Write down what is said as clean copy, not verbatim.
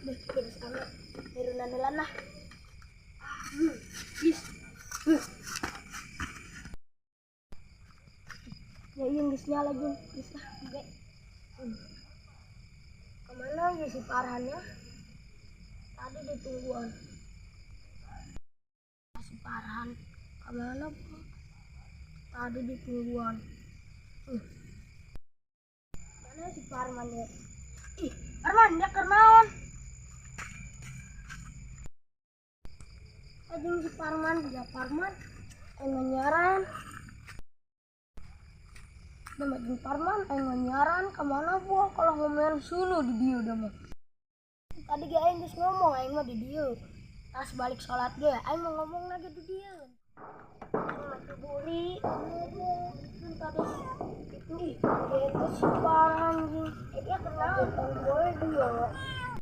Deh, beres kami. Nirunan nilan lah. Bis. Ya iya gisnya lagi. Bis lah. Oke. Kemana ya si Farhannya? Tadi ditungguan. Si Farhan. Kemana bu? Tadi ditungguan. Mana si Farman ya? Ih, Farman dia kenaon? Ajeng si Farman, dia Farman. Nyaran. Nama jeng Farman, nyaran kemana bu? Kalau ngomongin sunu di dia udah mah. Tadi gak aing geus ngomong, aing mah di dia. Pas balik sholat ge, aing mau ngomong lagi di dia. Mati buri, tadi itu si Farhan anjing. Dia kenal boleh dia.